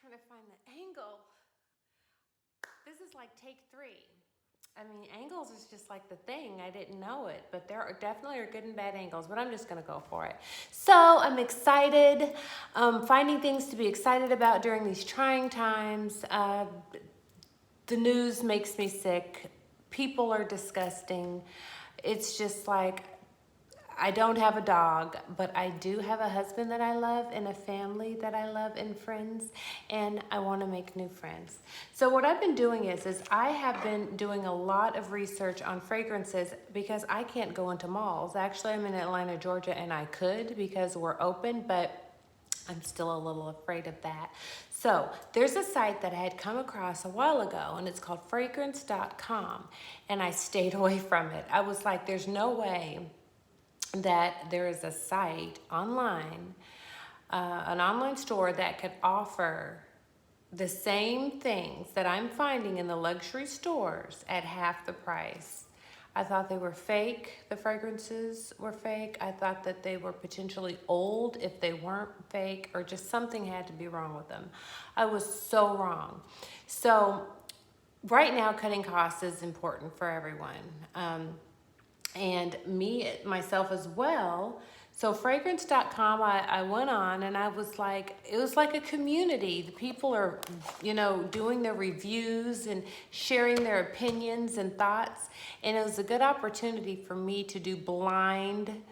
Trying to find the angle. This is like take 3. I mean, angles is just like the thing. I didn't know it, but there are definitely good and bad angles, but I'm just going to go for it. So I'm excited, finding things to be excited about during these trying times. The news makes me sick. People are disgusting. It's just like, I don't have a dog, but I do have a husband that I love and a family that I love and friends, and I want to make new friends. So what I've been doing is I have been doing a lot of research on fragrances because I can't go into malls. Actually, I'm in Atlanta, Georgia, and I could because we're open, but I'm still a little afraid of that. So there's a site that I had come across a while ago, and it's called fragrance.com, and I stayed away from it. I was like, there's no way that there is a site online, an online store that could offer the same things that I'm finding in the luxury stores at half the price. I thought they were fake. The fragrances were fake. I thought that they were potentially old if they weren't fake, or just something had to be wrong with them. I was so wrong. So right now, cutting costs is important for everyone. And me, myself as well. So fragrance.com, I went on and I was like, it was like a community. The people are, doing their reviews and sharing their opinions and thoughts. And it was a good opportunity for me to do blind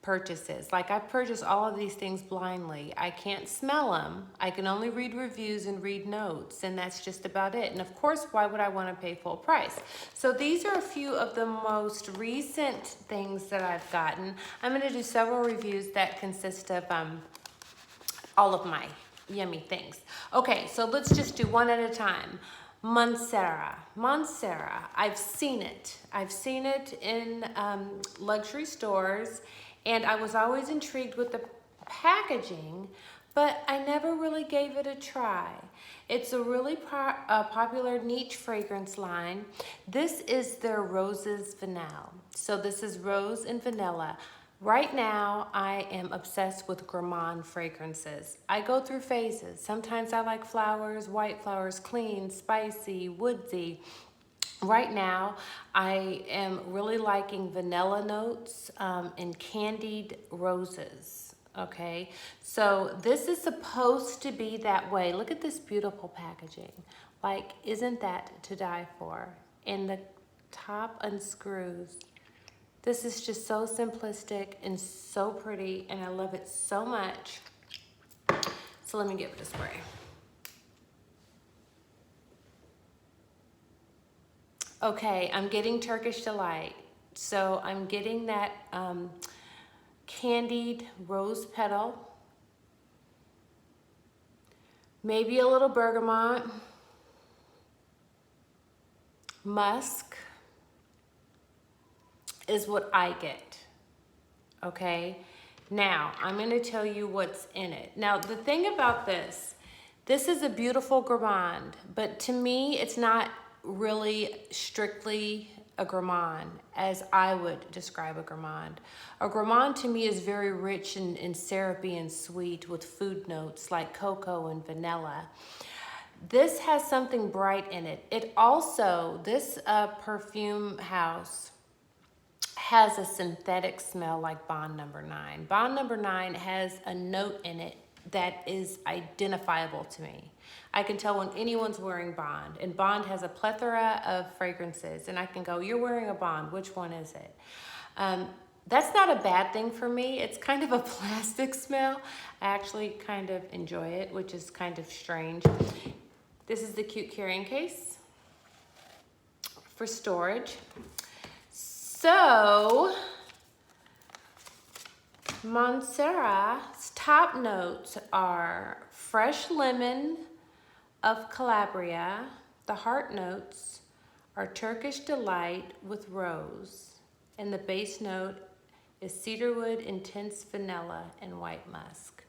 purchases. Like, I purchase all of these things blindly. I can't smell them. I can only read reviews and read notes, and that's just about it. And of course, why would I want to pay full price? So these are a few of the most recent things that I've gotten. I'm going to do several reviews that consist of all of my yummy things. Okay, so let's just do one at a time. Montserrat. I've seen it. I've seen it in luxury stores, and I was always intrigued with the packaging, but I never really gave it a try. It's a really popular niche fragrance line. This is their Roses Vanille. So this is rose and vanilla. Right now, I am obsessed with gourmand fragrances. I go through phases. Sometimes I like flowers, white flowers, clean, spicy, woodsy. Right now, I am really liking vanilla notes and candied roses. Okay, so this is supposed to be that way. Look at this beautiful packaging. Like, isn't that to die for? And the top unscrews. This is just so simplistic and so pretty, and I love it so much. So let me give it a spray. Okay, I'm getting Turkish Delight. So I'm getting that candied rose petal, maybe a little bergamot, musk is what I get. Okay, now I'm going to tell you what's in it. Now, the thing about this is a beautiful gourmand, but to me, it's not really strictly a gourmand as I would describe a gourmand. A gourmand to me is very rich and syrupy and sweet with food notes like cocoa and vanilla. This has something bright in it. It also, this perfume house has a synthetic smell like Bond Number 9. Bond Number 9 has a note in it that is identifiable to me. I can tell when anyone's wearing Bond, and Bond has a plethora of fragrances, and I can go, you're wearing a Bond, which one is it? That's not a bad thing for me. It's kind of a plastic smell. I actually kind of enjoy it, which is kind of strange. This is the cute carrying case for storage. So, Montserrat's top notes are fresh lemon of Calabria. The heart notes are Turkish Delight with rose. And the base note is cedarwood, intense vanilla, and white musk.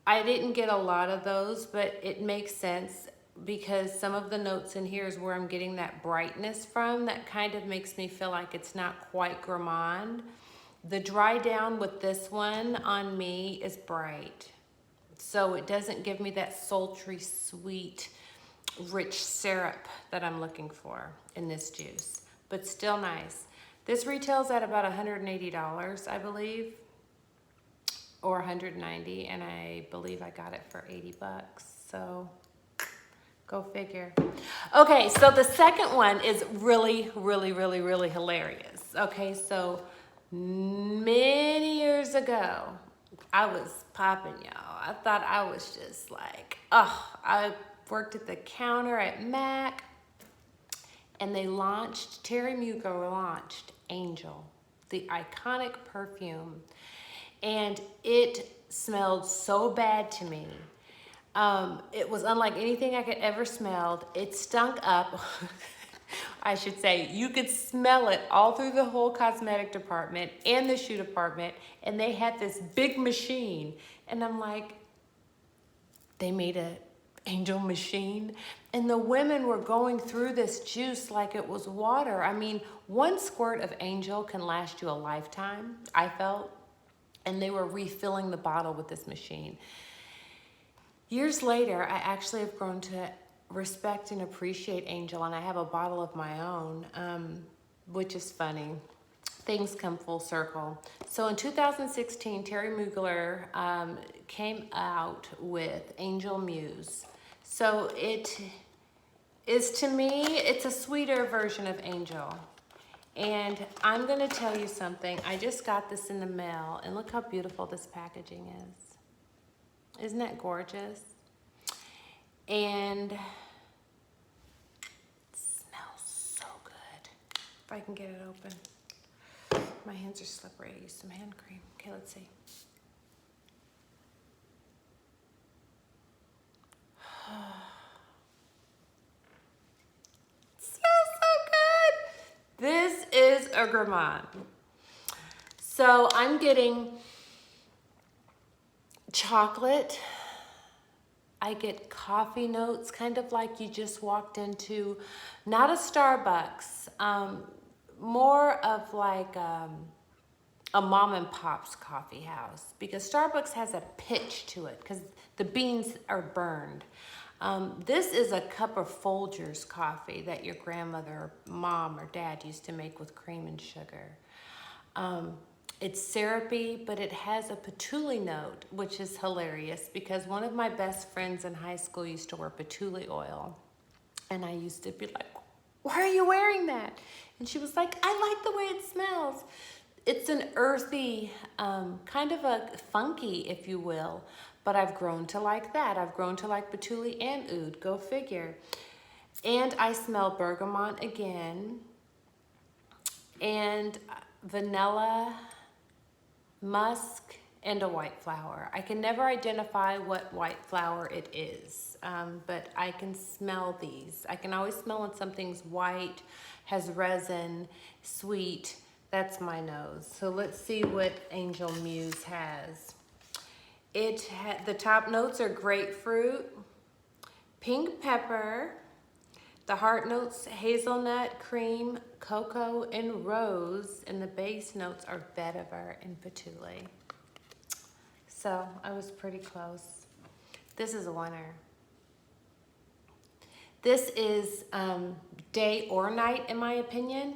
I didn't get a lot of those, but it makes sense because some of the notes in here is where I'm getting that brightness from. That kind of makes me feel like it's not quite gourmand. The dry down with this one on me is bright. So it doesn't give me that sultry, sweet, rich syrup that I'm looking for in this juice, but still nice. This retails at about $180, I believe, or $190, and I believe I got it for 80 bucks. So go figure. Okay, so the second one is really, really, really, really hilarious. Okay, so many years ago, I was popping, y'all. I thought I was just like, oh, I worked at the counter at Mac, and Terry Mugo launched Angel, the iconic perfume. And it smelled so bad to me. It was unlike anything I could ever smelled. It stunk up. I should say, you could smell it all through the whole cosmetic department and the shoe department, and they had this big machine. And I'm like, they made a Angel machine? And the women were going through this juice like it was water. I mean, one squirt of Angel can last you a lifetime, I felt. And they were refilling the bottle with this machine. Years later, I actually have grown to respect and appreciate Angel, and I have a bottle of my own, which is funny. Things come full circle. So in 2016, Terry Mugler came out with Angel Muse. So it is, to me, it's a sweeter version of Angel. And I'm gonna tell you something. I just got this in the mail, and look how beautiful this packaging is. Isn't that gorgeous? And it smells so good. If I can get it open. My hands are slippery. I used some hand cream. Okay, let's see. This is a gourmand. So I'm getting chocolate. I get coffee notes, kind of like you just walked into, not a Starbucks, more of like a mom and pop's coffee house, because Starbucks has a pitch to it because the beans are burned. This is a cup of Folgers coffee that your grandmother, or mom, or dad used to make with cream and sugar. It's syrupy, but it has a patchouli note, which is hilarious because one of my best friends in high school used to wear patchouli oil. And I used to be like, why are you wearing that? And she was like, I like the way it smells. It's an earthy, kind of a funky, if you will, but I've grown to like that. I've grown to like patchouli and oud, go figure. And I smell bergamot again, and vanilla, musk, and a white flower. I can never identify what white flower it is, but I can smell these. I can always smell when something's white, has resin, sweet. That's my nose. So let's see what Angel Muse has. The top notes are grapefruit, pink pepper. The heart notes, hazelnut, cream, cocoa, and rose. And the base notes are vetiver and patchouli. So I was pretty close. This is a winner. This is day or night, in my opinion.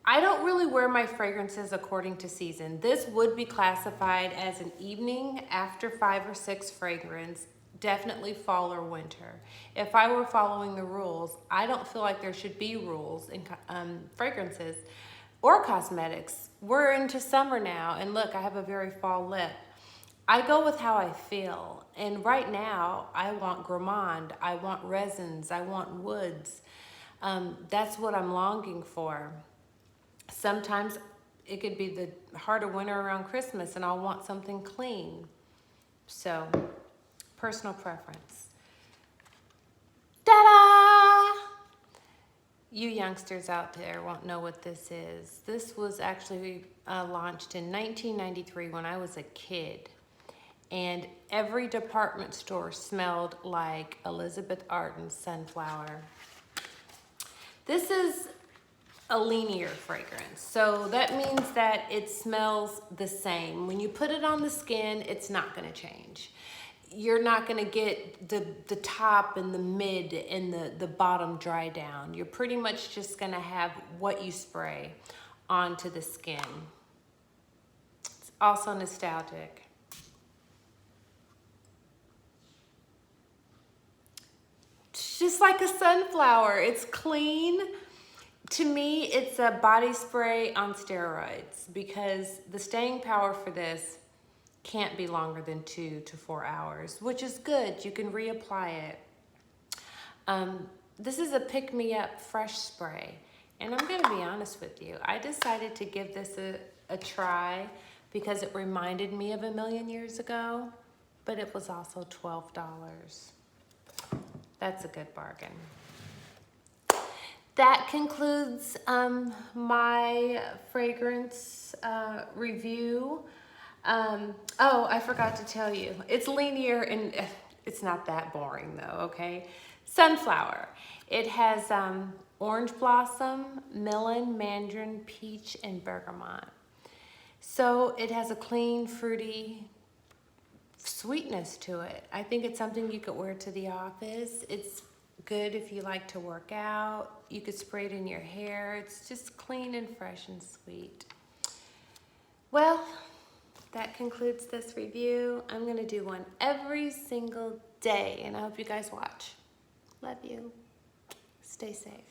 I don't really wear my fragrances according to season. This would be classified as an evening after 5 or 6 fragrance, definitely fall or winter. If I were following the rules, I don't feel like there should be rules in fragrances or cosmetics. We're into summer now, and look, I have a very fall lip. I go with how I feel, and right now, I want gourmand, I want resins, I want woods. That's what I'm longing for. Sometimes it could be the heart of winter around Christmas and I'll want something clean. So, personal preference. Ta-da! You youngsters out there won't know what this is. This was actually launched in 1993 when I was a kid. And every department store smelled like Elizabeth Arden's Sunflower. This is a linear fragrance. So that means that it smells the same. When you put it on the skin, it's not gonna change. You're not gonna get the top and the mid and the bottom dry down. You're pretty much just gonna have what you spray onto the skin. It's also nostalgic. It's just like a sunflower. It's clean. To me, it's a body spray on steroids because the staying power for this can't be longer than 2 to 4 hours, which is good. You can reapply it. This is a pick-me-up fresh spray. And I'm gonna be honest with you. I decided to give this a try because it reminded me of a million years ago, but it was also $12. That's a good bargain. That concludes my fragrance review. Oh, I forgot to tell you. It's linear and it's not that boring though, okay? Sunflower. It has orange blossom, melon, mandarin, peach, and bergamot. So it has a clean, fruity sweetness to it. I think it's something you could wear to the office. It's good if you like to work out. You could spray it in your hair. It's just clean and fresh and sweet. Well, that concludes this review. I'm gonna do one every single day and I hope you guys watch. Love you. Stay safe.